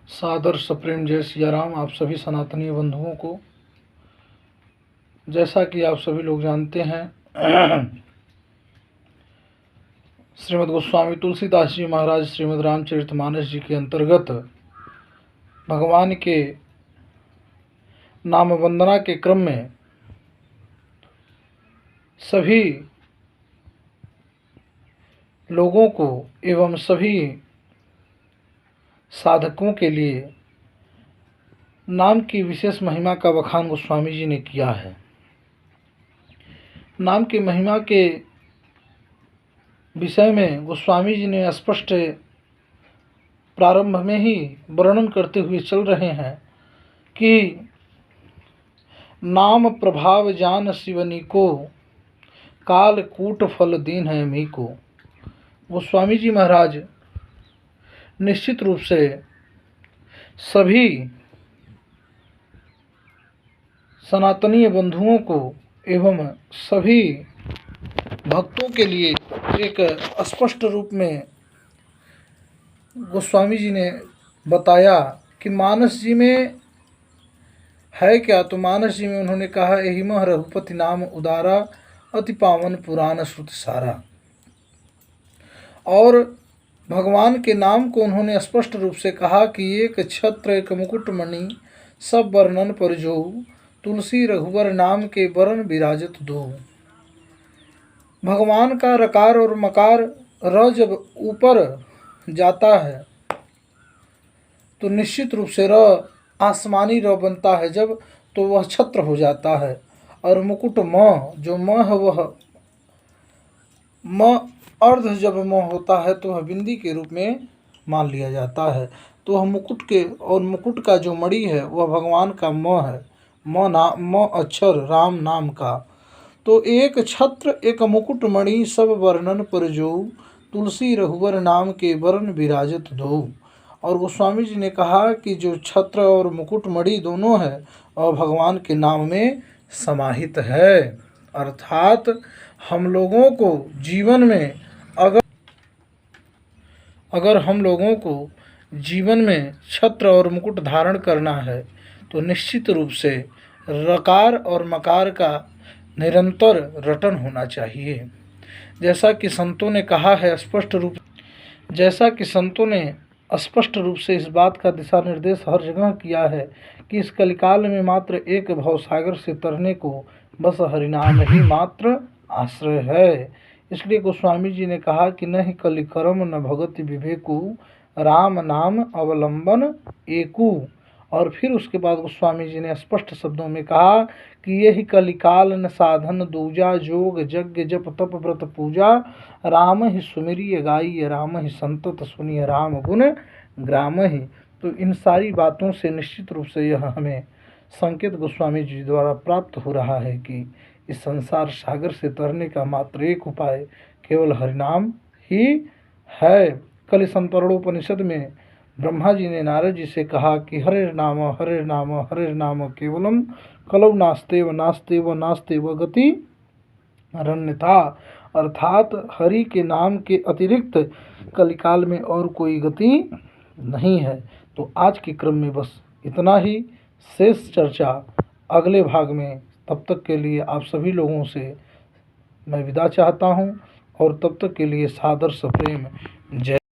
सादर सप्रेम जय सिया राम। आप सभी सनातनी बंधुओं को, जैसा कि आप सभी लोग जानते हैं, श्रीमद् गोस्वामी तुलसीदास जी महाराज श्रीमद् रामचरितमानस जी के अंतर्गत भगवान के नाम वंदना के क्रम में सभी लोगों को एवं सभी साधकों के लिए नाम की विशेष महिमा का बखान गोस्वामी जी ने किया है। नाम की महिमा के विषय में गोस्वामी जी ने स्पष्ट प्रारंभ में ही वर्णन करते हुए चल रहे हैं कि नाम प्रभाव जान शिवनी को, काल कूट फल दीन है मी को। गोस्वामी जी महाराज निश्चित रूप से सभी सनातनीय बंधुओं को एवं सभी भक्तों के लिए एक स्पष्ट रूप में गोस्वामी जी ने बताया कि मानस जी में है क्या। तो मानस जी में उन्होंने कहा, यही मह रघुपति नाम उदारा, अति पावन पुराण श्रुति सारा। और भगवान के नाम को उन्होंने स्पष्ट रूप से कहा कि एक छत्र एक मुकुटमणि, सब वर्णन पर जो, तुलसी रघुवर नाम के वरण विराजत दो। भगवान का रकार और मकार र जब ऊपर जाता है तो निश्चित रूप से र आसमानी र बनता है जब, तो वह छत्र हो जाता है। और मुकुट म, जो म है वह म अर्ध जब म होता है तो वह बिंदी के रूप में मान लिया जाता है। तो वह मुकुट के और मुकुट का जो मणि है वह भगवान का म है, म अक्षर राम नाम का। तो एक छत्र एक मुकुट मणि, सब वर्णन पर जो, तुलसी रघुवर नाम के वरण विराजत दो। और गोस्वामी जी ने कहा कि जो छत्र और मुकुट मणि दोनों है और भगवान के नाम में समाहित है। अर्थात हम लोगों को जीवन में अगर हम लोगों को जीवन में छत्र और मुकुट धारण करना है तो निश्चित रूप से रकार और मकार का निरंतर रटन होना चाहिए। जैसा कि संतों ने कहा है स्पष्ट रूप से इस बात का दिशा निर्देश हर जगह किया है कि इस कलिकाल में मात्र एक भवसागर से तरने को बस हरिनाम ही मात्र आश्रय है। इसलिए गोस्वामी जी ने कहा कि न ही कलिकर्म न भगति विवेकु, राम नाम अवलंबन एकू। और फिर उसके बाद गोस्वामी जी ने स्पष्ट शब्दों में कहा कि यही कलिकाल न साधन दूजा, जोग यज्ञ जप तप व्रत पूजा, राम ही सुमिरिय गाइय, राम ही संतत सुनिय, राम गुण ग्राम ही। तो इन सारी बातों से निश्चित रूप से यह हमें संकेत गोस्वामी जी द्वारा प्राप्त हो रहा है कि इस संसार सागर से तरने का मात्र एक उपाय केवल हरिनाम ही है। कल संतरणोपनिषद में ब्रह्मा जी ने नारद जी से कहा कि हरे नाम केवलम, कलौ नास्तेव नास्तेव नास्तेव गति अरण्यथा। अर्थात हरि के नाम के अतिरिक्त कलिकाल में और कोई गति नहीं है। तो आज के क्रम में बस इतना ही, शेष चर्चा अगले भाग में। तब तक के लिए आप सभी लोगों से मैं विदा चाहता हूँ और तब तक के लिए सादर सप्रेम जय।